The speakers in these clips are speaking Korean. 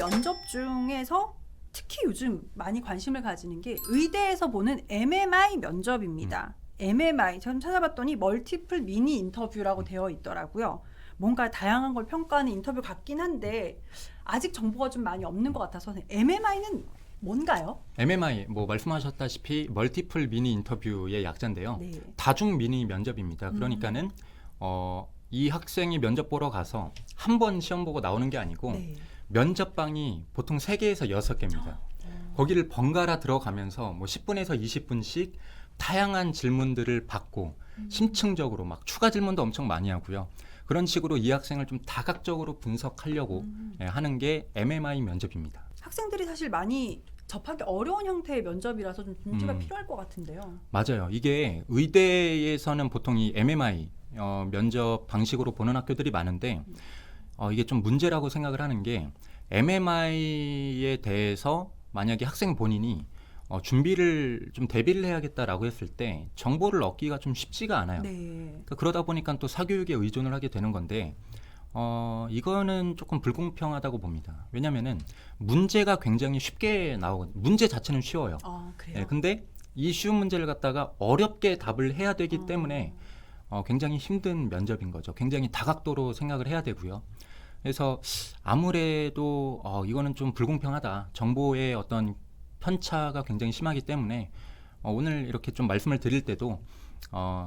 면접 중에서 특히 요즘 많이 관심을 가지는 게 의대에서 보는 MMI 면접입니다. MMI 전 찾아봤더니 멀티플 미니 인터뷰라고 되어 있더라고요. 뭔가 다양한 걸 평가하는 인터뷰 같긴 한데 아직 정보가 좀 많이 없는 것 같아서 MMI는 뭔가요? MMI 뭐 말씀하셨다시피 멀티플 미니 인터뷰의 약자인데요. 네. 다중 미니 면접입니다. 그러니까는 이 학생이 면접 보러 가서 한 번 시험 보고 나오는 게 아니고 네. 면접방이 보통 3개에서 6개입니다. 거기를 번갈아 들어가면서 뭐 10분에서 20분씩 다양한 질문들을 받고 심층적으로 막 추가 질문도 엄청 많이 하고요. 그런 식으로 이 학생을 좀 다각적으로 분석하려고 하는 게 MMI 면접입니다. 학생들이 사실 많이 접하기 어려운 형태의 면접이라서 좀 준비가 필요할 것 같은데요. 맞아요. 이게 의대에서는 보통 이 MMI 면접 방식으로 보는 학교들이 많은데 이게 좀 문제라고 생각을 하는 게 MMI에 대해서 만약에 학생 본인이 준비를 좀 대비를 해야겠다라고 했을 때 정보를 얻기가 좀 쉽지가 않아요. 네. 그러니까 그러다 보니까 또 사교육에 의존을 하게 되는 건데 이거는 조금 불공평하다고 봅니다. 왜냐하면은 문제가 굉장히 쉽게 나오거든요. 문제 자체는 쉬워요. 그래요? 네, 근데 이 쉬운 문제를 갖다가 어렵게 답을 해야 되기 때문에 굉장히 힘든 면접인 거죠. 굉장히 다각도로 생각을 해야 되고요. 그래서 아무래도 이거는 좀 불공평하다. 정보의 어떤 편차가 굉장히 심하기 때문에 오늘 이렇게 좀 말씀을 드릴 때도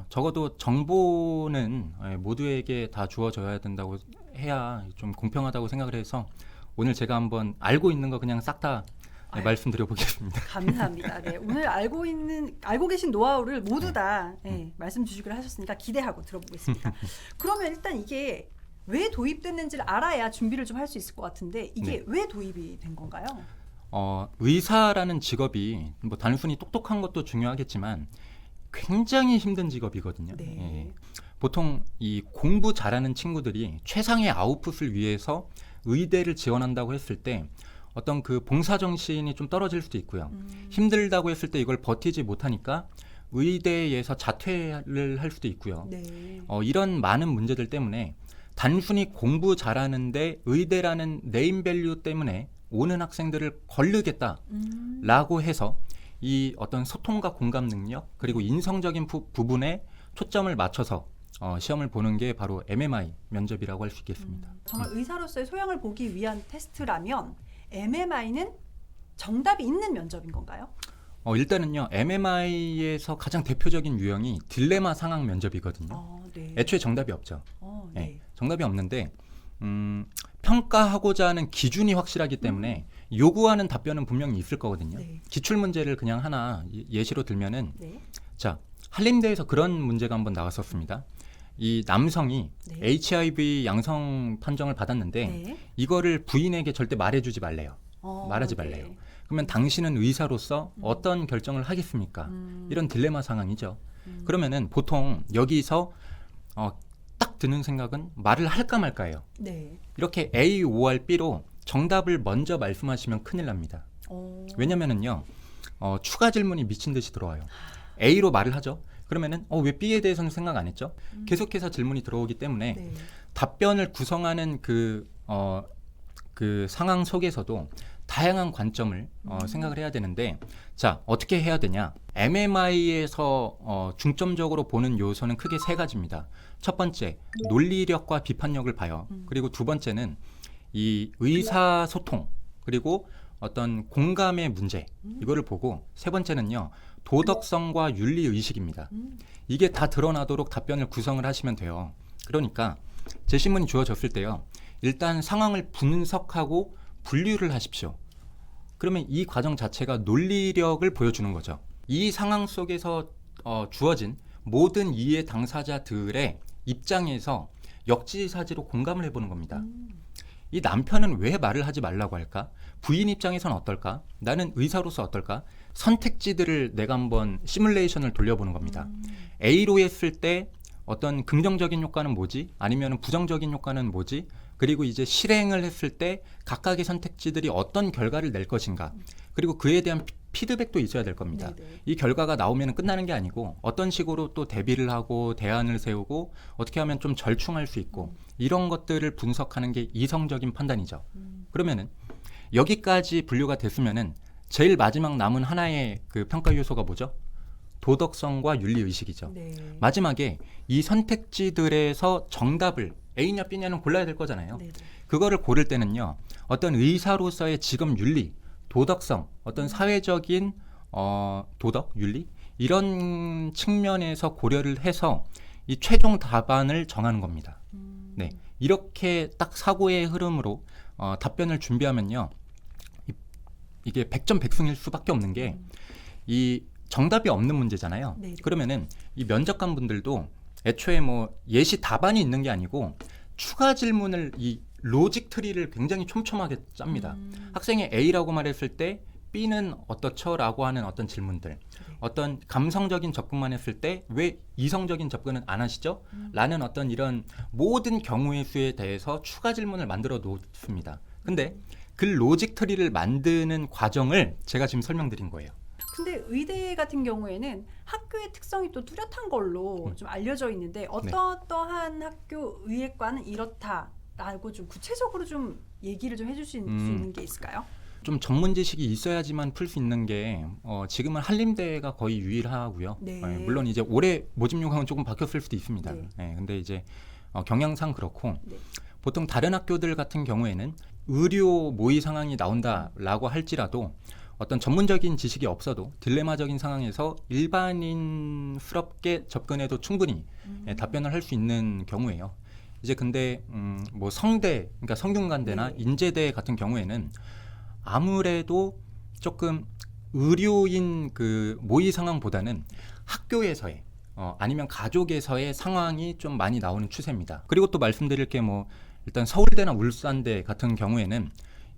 적어도 정보는 모두에게 다 주어져야 된다고 해야 좀 공평하다고 생각을 해서 오늘 제가 한번 알고 있는 거 그냥 싹 다 말씀드려 보겠습니다. 감사합니다. 네, 오늘 알고 계신 노하우를 모두 다 말씀 주시기로 하셨으니까 기대하고 들어보겠습니다. 그러면 일단 이게 왜 도입됐는지를 알아야 준비를 좀 할 수 있을 것 같은데 이게 왜 도입이 된 건가요? 의사라는 직업이 뭐 단순히 똑똑한 것도 중요하겠지만 굉장히 힘든 직업이거든요. 네. 예. 보통 이 공부 잘하는 친구들이 최상의 아웃풋을 위해서 의대를 지원한다고 했을 때 어떤 그 봉사 정신이 좀 떨어질 수도 있고요. 힘들다고 했을 때 이걸 버티지 못하니까 의대에서 자퇴를 할 수도 있고요. 네. 이런 많은 문제들 때문에 단순히 공부 잘하는데 의대라는 네임밸류 때문에 오는 학생들을 거르겠다라고 해서 이 어떤 소통과 공감 능력 그리고 인성적인 부분에 초점을 맞춰서 시험을 보는 게 바로 MMI 면접이라고 할 수 있겠습니다. 정말 의사로서의 소양을 보기 위한 테스트라면 MMI는 정답이 있는 면접인 건가요? 일단은요 MMI에서 가장 대표적인 유형이 딜레마 상황 면접이거든요. 네. 애초에 정답이 없죠. 네. 정답이 없는데 평가하고자 하는 기준이 확실하기 때문에 요구하는 답변은 분명히 있을 거거든요. 네. 기출 문제를 그냥 하나 예시로 들면은 네. 자 한림대에서 그런 문제가 한번 나왔었습니다. 이 남성이 네. HIV 양성 판정을 받았는데 네. 이거를 부인에게 절대 말해주지 말래요. 말하지 말래요. 네. 그러면 당신은 의사로서 어떤 결정을 하겠습니까? 이런 딜레마 상황이죠. 그러면은 보통 여기서 딱 드는 생각은 말을 할까 말까예요. 네. 이렇게 A, OR, B로 정답을 먼저 말씀하시면 큰일 납니다. 왜냐면은요 추가 질문이 미친 듯이 들어와요. A로 말을 하죠. 그러면은 왜 B에 대해서는 생각 안 했죠? 계속해서 질문이 들어오기 때문에 네. 답변을 구성하는 그 상황 속에서도 다양한 관점을 생각을 해야 되는데 자 어떻게 해야 되냐? MMI에서 중점적으로 보는 요소는 크게 3가지입니다. 첫 번째 논리력과 비판력을 봐요. 그리고 두 번째는 이 의사소통 그리고 어떤 공감의 문제 이거를 보고 세 번째는요 도덕성과 윤리의식입니다. 이게 다 드러나도록 답변을 구성을 하시면 돼요. 그러니까 제시문이 주어졌을 때요 일단 상황을 분석하고 분류를 하십시오. 그러면 이 과정 자체가 논리력을 보여주는 거죠. 이 상황 속에서 주어진 모든 이해 당사자들의 입장에서 역지사지로 공감을 해보는 겁니다. 이 남편은 왜 말을 하지 말라고 할까? 부인 입장에서는 어떨까? 나는 의사로서 어떨까? 선택지들을 내가 한번 시뮬레이션을 돌려보는 겁니다. A로 했을 때 어떤 긍정적인 효과는 뭐지? 아니면 부정적인 효과는 뭐지? 그리고 이제 실행을 했을 때 각각의 선택지들이 어떤 결과를 낼 것인가? 그리고 그에 대한 피드백도 있어야 될 겁니다. 네네. 이 결과가 나오면 끝나는 게 아니고 어떤 식으로 또 대비를 하고 대안을 세우고 어떻게 하면 좀 절충할 수 있고 이런 것들을 분석하는 게 이성적인 판단이죠. 그러면은 여기까지 분류가 됐으면은 제일 마지막 남은 하나의 그 평가 요소가 뭐죠? 도덕성과 윤리 의식이죠. 네. 마지막에 이 선택지들에서 정답을 A냐 B냐는 골라야 될 거잖아요. 네. 그거를 고를 때는요. 어떤 의사로서의 직업 윤리, 도덕성, 어떤 사회적인 도덕, 윤리 이런 측면에서 고려를 해서 이 최종 답안을 정하는 겁니다. 네, 이렇게 딱 사고의 흐름으로 답변을 준비하면요. 이게 100점 100승일 수밖에 없는 게 이 정답이 없는 문제잖아요. 네. 그러면은 이 면접관 분들도 애초에 뭐 예시 답안이 있는 게 아니고 추가 질문을 이 로직 트리를 굉장히 촘촘하게 짭니다. 학생이 A라고 말했을 때 B는 어떻죠? 라고 하는 어떤 질문들, 어떤 감성적인 접근만 했을 때 왜 이성적인 접근은 안 하시죠? 라는 어떤 이런 모든 경우의 수에 대해서 추가 질문을 만들어 놓습니다. 근데 그 로직 트리를 만드는 과정을 제가 지금 설명드린 거예요. 근데 의대 같은 경우에는 학교의 특성이 또 뚜렷한 걸로 좀 알려져 있는데 어떠한 학교 의예과는 이렇다라고 좀 구체적으로 좀 얘기를 좀 해줄 수 있는 게 있을까요? 좀 전문 지식이 있어야지만 풀 수 있는 게 지금은 한림대가 거의 유일하고요. 네. 물론 이제 올해 모집 요강은 조금 바뀌었을 수도 있습니다. 네. 근데 이제 경향상 그렇고 네. 보통 다른 학교들 같은 경우에는 의료 모의 상황이 나온다라고 할지라도 어떤 전문적인 지식이 없어도 딜레마적인 상황에서 일반인스럽게 접근해도 충분히 답변을 할 수 있는 경우예요. 이제 근데 뭐 성대, 그러니까 성균관대나 네. 인제대 같은 경우에는 아무래도 조금 의료인 그 모의 상황보다는 학교에서의 아니면 가족에서의 상황이 좀 많이 나오는 추세입니다. 그리고 또 말씀드릴 게 뭐 일단 서울대나 울산대 같은 경우에는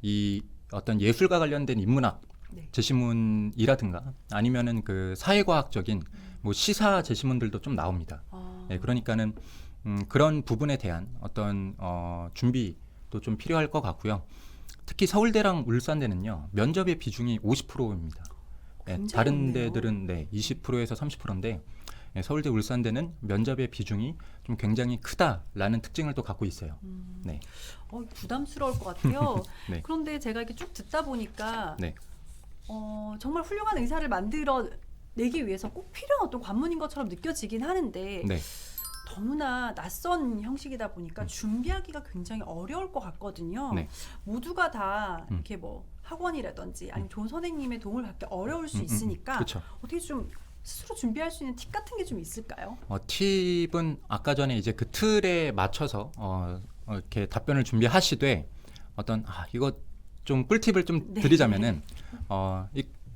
이 어떤 예술과 관련된 인문학 네. 제시문이라든가 아니면은 그 사회과학적인 뭐 시사 제시문들도 좀 나옵니다. 네, 그러니까는 그런 부분에 대한 어떤 준비도 좀 필요할 것 같고요. 특히 서울대랑 울산대는요 면접의 비중이 50%입니다. 네, 다른 높네요. 데들은 20%에서 30%인데 서울대 울산대는 면접의 비중이 좀 굉장히 크다라는 특징을 또 갖고 있어요. 네. 부담스러울 것 같아요. 네. 그런데 제가 이렇게 쭉 듣다 보니까 네. 정말 훌륭한 의사를 만들어 내기 위해서 꼭 필요한 어떤 관문인 것처럼 느껴지긴 하는데 네. 너무나 낯선 형식이다 보니까 준비하기가 굉장히 어려울 것 같거든요. 네. 모두가 다 이렇게 뭐 학원이라든지 아니면 좋은 선생님의 도움을 받기 어려울 수 있으니까 그렇죠. 어떻게 좀 스스로 준비할 수 있는 팁 같은 게 좀 있을까요? 팁은 아까 전에 이제 그 틀에 맞춰서 이렇게 답변을 준비하시되 어떤 이거 좀 꿀팁을 좀 네. 드리자면은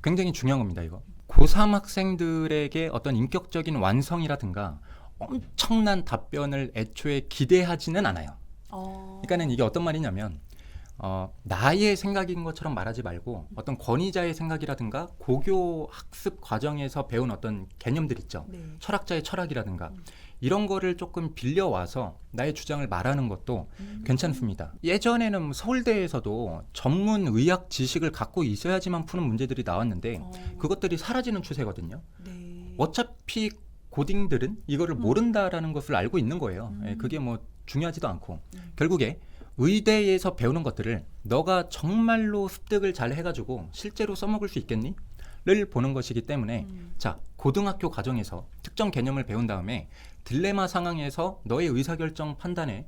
굉장히 중요한 겁니다. 이거 고3 학생들에게 어떤 인격적인 완성이라든가 엄청난 답변을 애초에 기대하지는 않아요. 그러니까는 이게 어떤 말이냐면 나의 생각인 것처럼 말하지 말고 어떤 권위자의 생각이라든가 고교 학습 과정에서 배운 어떤 개념들 있죠. 네. 철학자의 철학이라든가 이런 거를 조금 빌려와서 나의 주장을 말하는 것도 괜찮습니다. 예전에는 서울대에서도 전문 의학 지식을 갖고 있어야지만 푸는 문제들이 나왔는데 그것들이 사라지는 추세거든요. 네. 어차피 고딩들은 이거를 모른다라는 것을 알고 있는 거예요. 그게 뭐 중요하지도 않고 결국에 의대에서 배우는 것들을 너가 정말로 습득을 잘 해가지고 실제로 써먹을 수 있겠니? 를 보는 것이기 때문에 자 고등학교 과정에서 특정 개념을 배운 다음에 딜레마 상황에서 너의 의사결정 판단에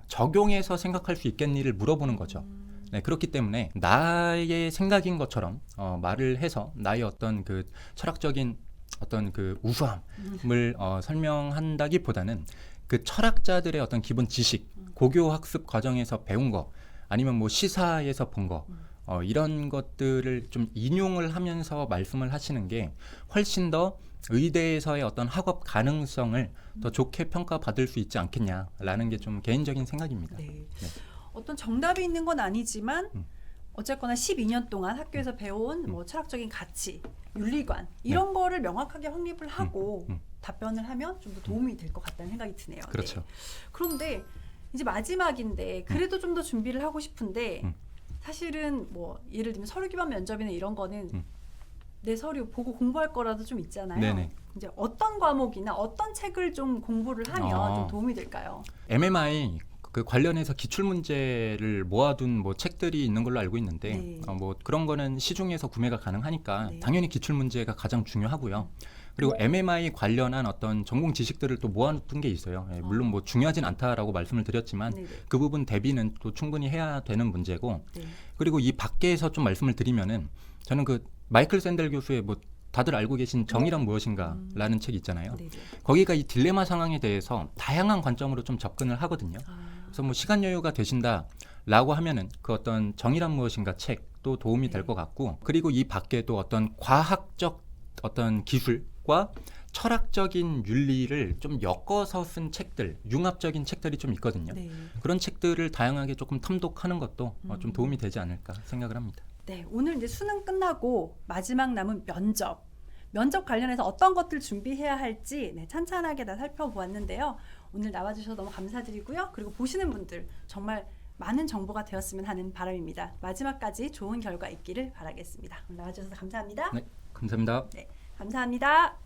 적용해서 생각할 수 있겠니를 물어보는 거죠. 네, 그렇기 때문에 나의 생각인 것처럼 말을 해서 나의 어떤 그 철학적인 어떤 그 우수함을 설명한다기보다는 그 철학자들의 어떤 기본 지식, 고교 학습 과정에서 배운 거, 아니면 뭐 시사에서 본 거, 이런 것들을 좀 인용을 하면서 말씀을 하시는 게 훨씬 더 의대에서의 어떤 학업 가능성을 더 좋게 평가받을 수 있지 않겠냐라는 게 좀 개인적인 생각입니다. 네. 네. 어떤 정답이 있는 건 아니지만 어쨌거나 12년 동안 학교에서 배운 뭐 철학적인 가치, 윤리관 이런 거를 명확하게 확립을 하고 답변을 하면 좀 더 도움이 될 것 같다는 생각이 드네요. 그렇죠. 네. 그런데 이제 마지막인데 그래도 좀 더 준비를 하고 싶은데 사실은 뭐 예를 들면 서류 기반 면접이나 이런 거는 내 서류 보고 공부할 거라도 좀 있잖아요. 네네. 이제 어떤 과목이나 어떤 책을 좀 공부를 하면 좀 도움이 될까요? MMI 그 관련해서 기출 문제를 모아둔 뭐 책들이 있는 걸로 알고 있는데 네. 뭐 그런 거는 시중에서 구매가 가능하니까 네. 당연히 기출 문제가 가장 중요하고요. 그리고 MMI 관련한 어떤 전공 지식들을 또 모아둔 게 있어요. 예, 물론 뭐 중요하진 않다라고 말씀을 드렸지만 네네. 그 부분 대비는 또 충분히 해야 되는 문제고, 네. 그리고 이 밖에서 좀 말씀을 드리면은 저는 그 마이클 샌델 교수의 뭐 다들 알고 계신 정의란 무엇인가라는 책 있잖아요. 네네. 거기가 이 딜레마 상황에 대해서 다양한 관점으로 좀 접근을 하거든요. 그래서 뭐 시간 여유가 되신다라고 하면은 그 어떤 정의란 무엇인가 책도 도움이 될 것 같고, 그리고 이 밖에도 어떤 과학적 어떤 기술과 철학적인 윤리를 좀 엮어서 쓴 책들, 융합적인 책들이 좀 있거든요. 네. 그런 책들을 다양하게 조금 탐독하는 것도 좀 도움이 되지 않을까 생각을 합니다. 네, 오늘 이제 수능 끝나고 마지막 남은 면접 관련해서 어떤 것들 준비해야 할지 찬찬하게 다 살펴보았는데요. 오늘 나와주셔서 너무 감사드리고요. 그리고 보시는 분들 정말 많은 정보가 되었으면 하는 바람입니다. 마지막까지 좋은 결과 있기를 바라겠습니다. 오늘 나와주셔서 감사합니다. 네, 감사합니다. 네, 감사합니다.